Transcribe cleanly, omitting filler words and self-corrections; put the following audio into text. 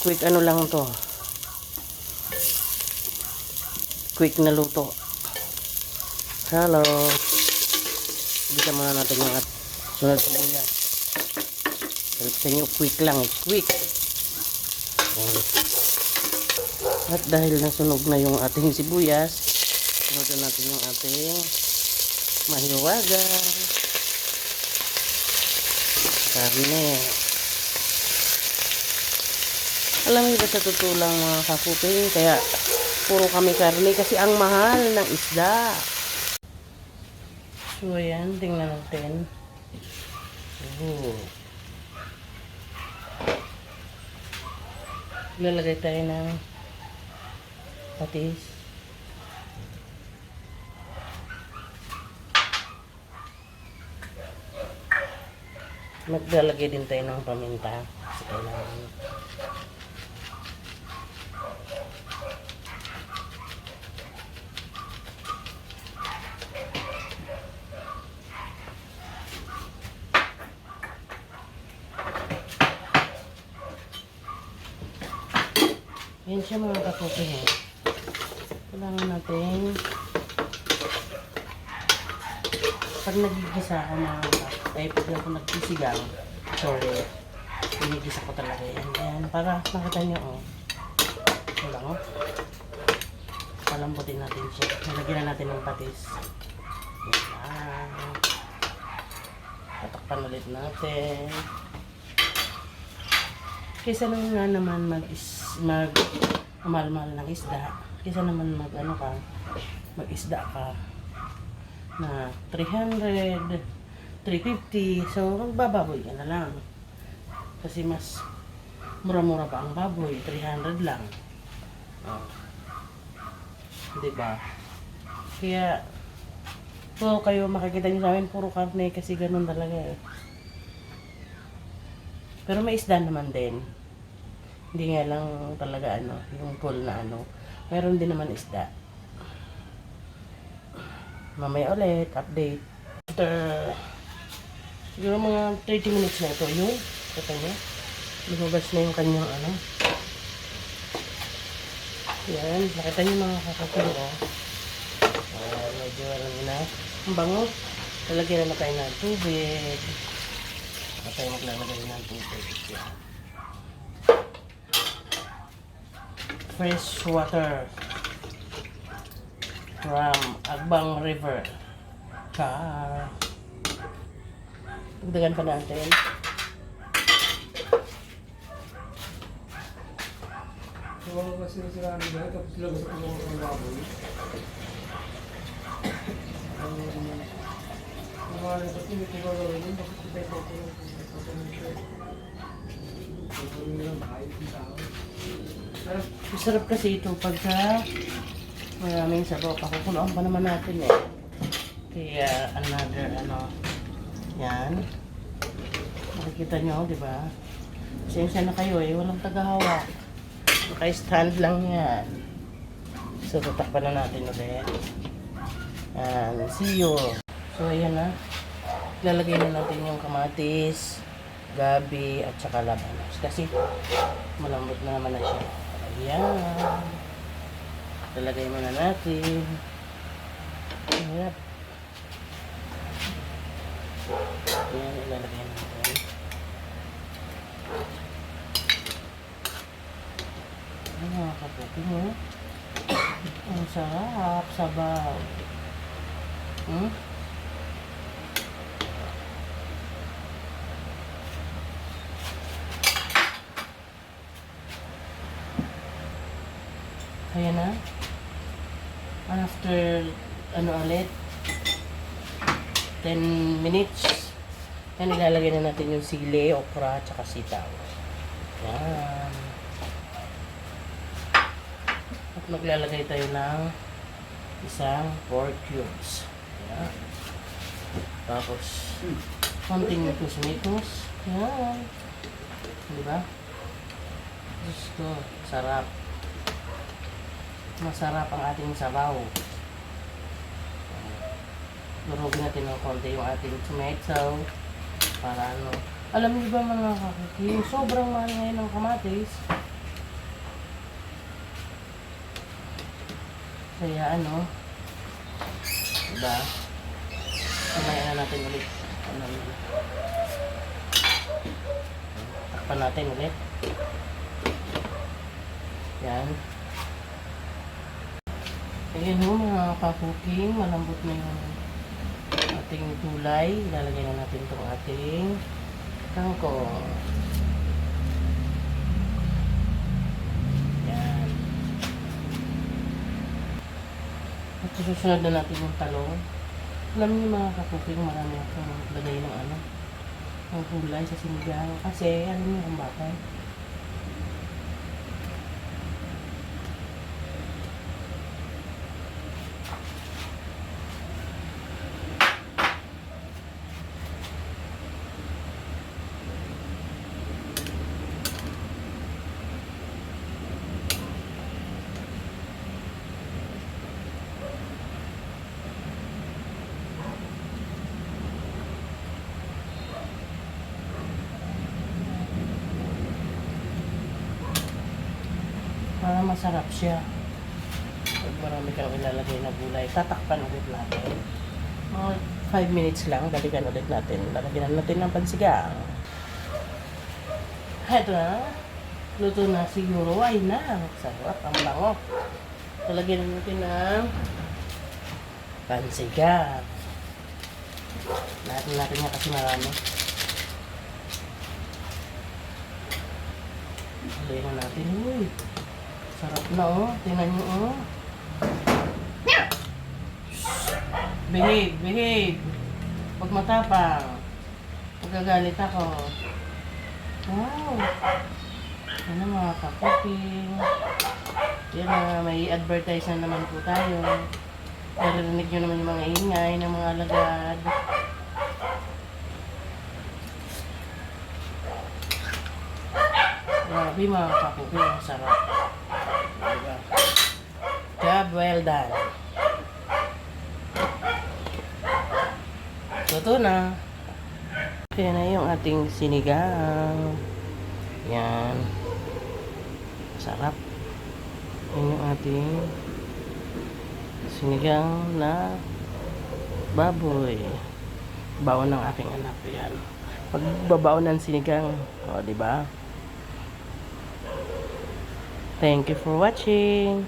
Quick ano lang to. Quick na luto. Hello. Bisa muna natin yung at sunod sibuyas. Sabi sa inyo, quick lang eh. Quick. At dahil nasunog na yung ating sibuyas, sunod natin yung ating mahiwagan. Karne. Alam niyo ba sa totoo lang mga kakuping, kaya puro kami karne kasi ang mahal ng isda. So ayan, tingnan natin. Lalagay tayo ng patis. Maglalagay din tayo ng paminta. Kasi kailangan. Yan siya mga kapukin. Kailangan natin pag nagigisa ako pag ako nagsisigang, sorry, pinigisa ko talaga yan. Ayan, para makita nyo, oh. Ito lang, oh. Palambutin natin siya. Nalagyan na natin ng patis. Ayan. Tatakpan ulit natin. Kaysa nang nga naman mag-amal-mal ng isda, kaysa naman mag-isda ka na 300, 350, so magbababoy ka na lang. Kasi mas mura-mura pa ang baboy, 300 lang. Oh. Diba? Kaya, so kayo makikita nyo sa amin, puro karne kasi ganun talaga eh. Pero may isda naman din. Hindi nga lang talaga yung full na meron din naman isda. Mamaya ulit, update. After, siguro mga 30 minutes na ito, yung kata nyo, lumabas na yung kanyang yan, nakita nyo mga kakapin, oh. Medyo na, ang bango. Lalagyan na tayo ng tubig. Tayo maglalagay ng tubig. Yan. Fresh water from Agbang River. Dagdagan pa natin. Huwag kasi sila nila, tapos sila gusto ko ng baboy. Kumain sa tinit ko gawin yun, bakit kita ko Masarap kasi ito pagka maraming sabaw. Pakukuloan pa naman natin eh. Kaya another yan. Makikita nyo, di ba? Sensya na kayo eh, walang tagahawak. Naka-stand lang yan. So, tatakpan na natin ulit. And see you. So, ayan na. Lalagay na natin yung kamatis, gabi, at saka labanos. Kasi, malambot na naman na siya. Ayan. Lalagay muna natin. Ayan. Ayan, ilalagay natin. Ayan, mga kapukin mo. Ang sarap, sabaw. Ayan na. After, ulit, 10 minutes. Yan, ilalagay na natin yung sili, okra, tsaka sitaw. Yan. At maglalagay tayo ng isang pork cubes. Yan. Tapos, konting mitos-mitos. Yan. Diba? Gusto. Sarap. Masarap ang ating sabaw. Durugin natin ng konti yung ating tomato. Para Alam niyo ba mga kakuki, sobrang mahal ngayon ng kamatis. Kaya ano, diba? Kumain na natin ulit. Ano, takpan natin ulit. Yan. Ayan ho mga kakuking, malambot na yung ating gulay. Ilalagay na natin itong ating kangkong. Yan. At susunod na natin yung talong. Alam niyo mga kakuking, marami akong lagay ng ano, ng gulay sa sinigang. Kasi, alam niyo kung bakit. Para masarap siya. Pag marami kang ilalagay na gulay, tatakpan ulit natin. Mga 5 minutes lang, balikan ulit natin. Lalagyan natin ng pansigang. Ito na. Luto na siguro. Ay na. Sarap. Ang bango. Lalagyan natin ng pansigang. Lahat natin nga kasi marami. Lalagyan na natin. Uy. Sarap na oh. Tingnan nyo oh. Behave, behave. Huwag matapang. Magagalit ako. Wow. Ano mga kakuking. Yan na, may advertise na naman po tayo. Narinig nyo naman yung mga ingay ng mga alagad. Grabe mga kakuking. Ang sarap. Diba? Job well done. Luto na. Kaya na yung ating sinigang. Yan. Sarap. Yan yung ating sinigang na baboy. Baon ng aking anak. Yan. Pagbabaon ng sinigang. O, diba? Thank you for watching.